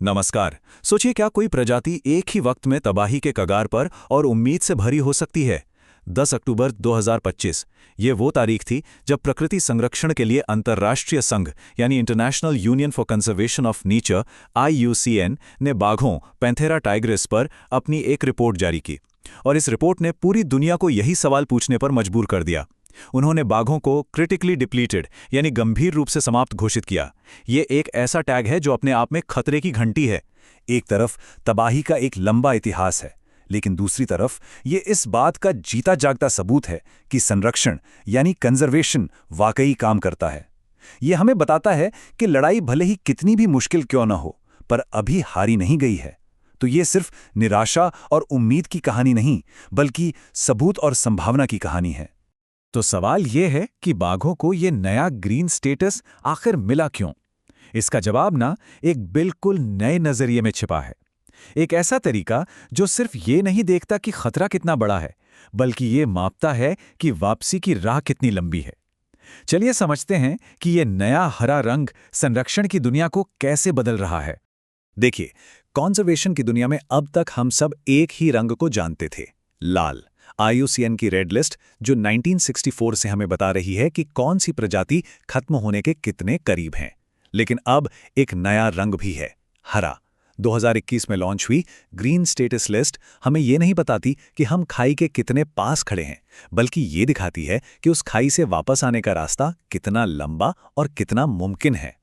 नमस्कार। सोचिए, क्या कोई प्रजाति एक ही वक्त में तबाही के कगार पर और उम्मीद से भरी हो सकती है। 10 अक्टूबर 2025 ये वो तारीख थी जब प्रकृति संरक्षण के लिए अंतर्राष्ट्रीय संघ यानी international union for conservation of nature IUCN ने बाघों पैंथेरा टाइग्रिस पर अपनी एक रिपोर्ट जारी की। और इस रिपोर्ट ने पूरी दुनिया को यही सवाल पूछने पर मजबूर कर दिया। उन्होंने बाघों को क्रिटिकली डिप्लीटेड यानी गंभीर रूप से समाप्त घोषित किया। ये एक ऐसा टैग है जो अपने आप में खतरे की घंटी है। एक तरफ तबाही का एक लंबा इतिहास है, लेकिन दूसरी तरफ ये इस बात का जीता जागता सबूत है कि संरक्षण यानी कंजर्वेशन वाकई काम करता है। ये हमें बताता है कि लड़ाई भले ही कितनी भी मुश्किल क्यों न हो, पर अभी हारी नहीं गई है। तो ये सिर्फ निराशा और उम्मीद की कहानी नहीं, बल्कि सबूत और संभावना की कहानी है। तो सवाल ये है कि बाघों को ये नया ग्रीन स्टेटस आखिर मिला क्यों? इसका जवाब एक बिल्कुल नए नजरिए में छिपा है। एक ऐसा तरीका जो सिर्फ ये नहीं देखता कि खतरा कितना बड़ा है, बल्कि ये मापता है कि वापसी की राह कितनी लंबी है। चलिए समझते हैं कि ये नया हरा रंग संरक्षण की दुनिया को कैसे बदल रहा है। देखिए, कॉन्जर्वेशन की दुनिया में अब तक हम सब एक ही रंग को जानते थे, लाल। IUCN की रेड लिस्ट जो 1964 से हमें बता रही है कि कौन सी प्रजाति खत्म होने के कितने करीब हैं। लेकिन अब एक नया रंग भी है, हरा। 2021 में लॉन्च हुई ग्रीन स्टेटस लिस्ट हमें ये नहीं बताती कि हम खाई के कितने पास खड़े हैं, बल्कि ये दिखाती है कि उस खाई से वापस आने का रास्ता कितना लंबा और कितना मुमकिन है।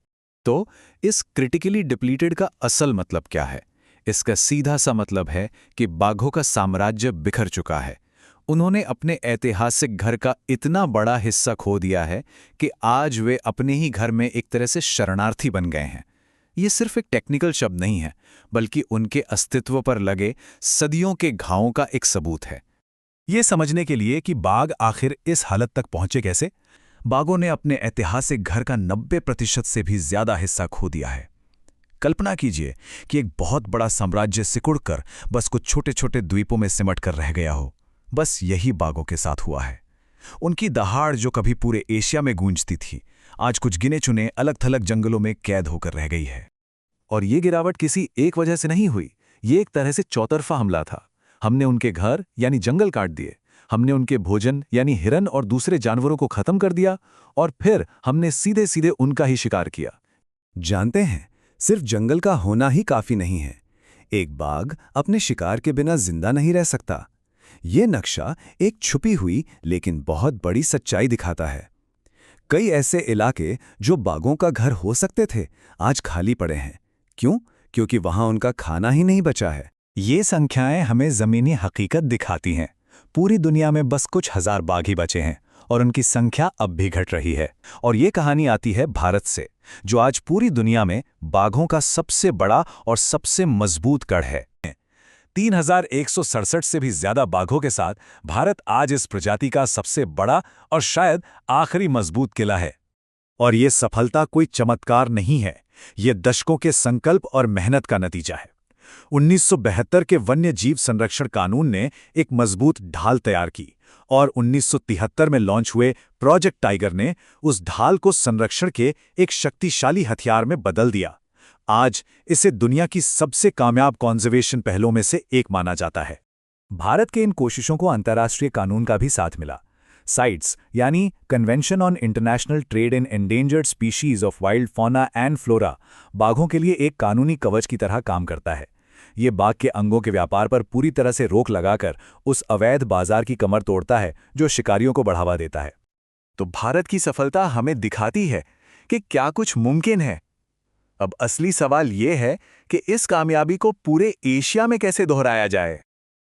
तो इस क्रिटिकली डिप्लीटेड का असल मतलब क्या है? इसका सीधा सा मतलब है कि बाघों का साम्राज्य बिखर चुका है। उन्होंने अपने ऐतिहासिक घर का इतना बड़ा हिस्सा खो दिया है कि आज वे अपने ही घर में एक तरह से शरणार्थी बन गए हैं। ये सिर्फ एक टेक्निकल शब्द नहीं है, बल्कि उनके अस्तित्व पर लगे सदियों के घावों का एक सबूत है। ये समझने के लिए कि बाघ आखिर इस हालत तक पहुंचे कैसे, बाघों ने अपने ऐतिहासिक घर का 90% से भी ज्यादा हिस्सा खो दिया है। कल्पना कीजिए कि एक बहुत बड़ा साम्राज्य सिकुड़कर बस कुछ छोटे छोटे द्वीपों में सिमट कर रह गया हो। बस यही बाघों के साथ हुआ है। उनकी दहाड़ जो कभी पूरे एशिया में गूंजती थी, आज कुछ गिने चुने अलग थलग जंगलों में कैद होकर रह गई है। और ये गिरावट किसी एक वजह से नहीं हुई, ये एक तरह से चौतरफा हमला था। हमने उनके घर यानी जंगल काट दिए, हमने उनके भोजन यानी हिरन और दूसरे जानवरों को खत्म कर दिया, और फिर हमने सीधे सीधे उनका ही शिकार किया। जानते हैं, सिर्फ जंगल का होना ही काफी नहीं है। एक बाघ अपने शिकार के बिना जिंदा नहीं रह सकता। ये नक्शा एक छुपी हुई लेकिन बहुत बड़ी सच्चाई दिखाता है। कई ऐसे इलाके जो बाघों का घर हो सकते थे, आज खाली पड़े हैं। क्यों? क्योंकि वहां उनका खाना ही नहीं बचा है। ये संख्याएं हमें जमीनी हकीकत दिखाती हैं। पूरी दुनिया में बस कुछ हजार बाघ ही बचे हैं, और उनकी संख्या अब भी घट रही है। और ये कहानी आती है भारत से, जो आज पूरी दुनिया में बाघों का सबसे बड़ा और सबसे मजबूत गढ़ है। 3167 से भी ज्यादा बाघों के साथ भारत आज इस प्रजाति का सबसे बड़ा और शायद आखिरी मजबूत किला है। और ये सफलता कोई चमत्कार नहीं है, ये दशकों के संकल्प और मेहनत का नतीजा है। 1972 के वन्य जीव संरक्षण कानून ने एक मजबूत ढाल तैयार की, और 1973 में लॉन्च हुए प्रोजेक्ट टाइगर ने उस ढाल को संरक्षण के एक शक्तिशाली हथियार में बदल दिया। आज इसे दुनिया की सबसे कामयाब कॉन्जर्वेशन पहलों में से एक माना जाता है। भारत के इन कोशिशों को अंतर्राष्ट्रीय कानून का भी साथ मिला। साइट्स यानी convention on international trade in endangered species of wild fauna and flora बाघों के लिए एक कानूनी कवच की तरह काम करता है। ये बाघ के अंगों के व्यापार पर पूरी तरह से रोक लगाकर उस अवैध बाजार की कमर तोड़ता है जो शिकारियों को बढ़ावा देता है। तो भारत की सफलता हमें दिखाती है कि क्या कुछ मुमकिन है। अब असली सवाल यह है कि इस कामयाबी को पूरे एशिया में कैसे दोहराया जाए।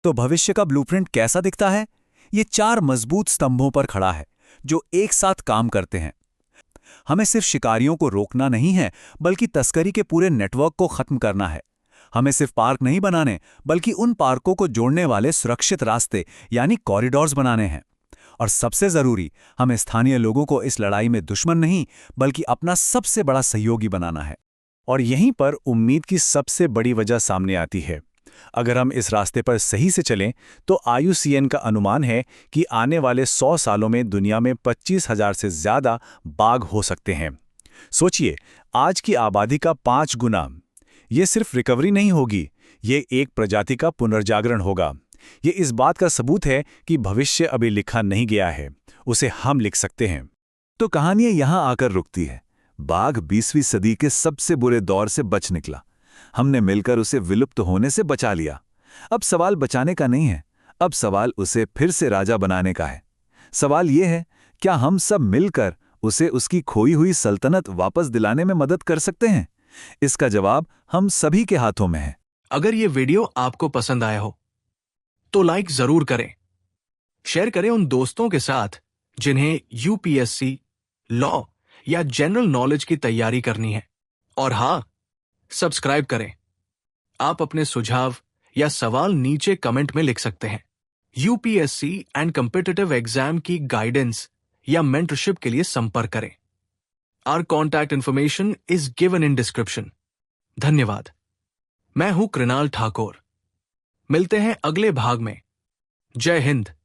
तो भविष्य का ब्लूप्रिंट कैसा दिखता है? ये 4 मजबूत स्तंभों पर खड़ा है जो एक साथ काम करते हैं। हमें सिर्फ शिकारियों को रोकना नहीं है, बल्कि तस्करी के पूरे नेटवर्क को खत्म करना है। हमें सिर्फ पार्क नहीं बनाने, बल्कि उन पार्कों को जोड़ने वाले सुरक्षित रास्ते यानी कॉरिडोर्स बनाने हैं। और सबसे जरूरी, हमें स्थानीय लोगों को इस लड़ाई में दुश्मन नहीं, बल्कि अपना सबसे बड़ा सहयोगी बनाना है। और यहीं पर उम्मीद की सबसे बड़ी वजह सामने आती है। अगर हम इस रास्ते पर सही से चलें, तो IUCN का अनुमान है कि आने वाले 100 सालों में दुनिया में 25,000 से ज्यादा बाघ हो सकते हैं। सोचिए, आज की आबादी का 5 गुना। ये सिर्फ रिकवरी नहीं होगी, ये एक प्रजाति का पुनर्जागरण होगा। ये इस बात का सबूत है कि भविष्य अभी लिखा नहीं गया है, उसे हम लिख सकते हैं। तो कहानी यहां आकर रुकती है। बाघ 20वीं सदी के सबसे बुरे दौर से बच निकला। हमने मिलकर उसे विलुप्त होने से बचा लिया। अब सवाल बचाने का नहीं है, अब सवाल उसे फिर से राजा बनाने का है। सवाल ये है, क्या हम सब मिलकर उसे उसकी खोई हुई सल्तनत वापस दिलाने में मदद कर सकते हैं? इसका जवाब हम सभी के हाथों में है। अगर ये वीडियो आपको पसंद आया हो तो लाइक जरूर करें, शेयर करें उन दोस्तों के साथ जिन्हें यूपीएससी, लॉ या जनरल नॉलेज की तैयारी करनी है। और हाँ, सब्सक्राइब करें। आप अपने सुझाव या सवाल नीचे कमेंट में लिख सकते हैं। यूपीएससी एंड कॉम्पिटिटिव एग्जाम की गाइडेंस या मेंटरशिप के लिए संपर्क करें। Our contact information is given in description. धन्यवाद। मैं हूं कृणाल ठाकुर। मिलते हैं अगले भाग में। जय हिंद।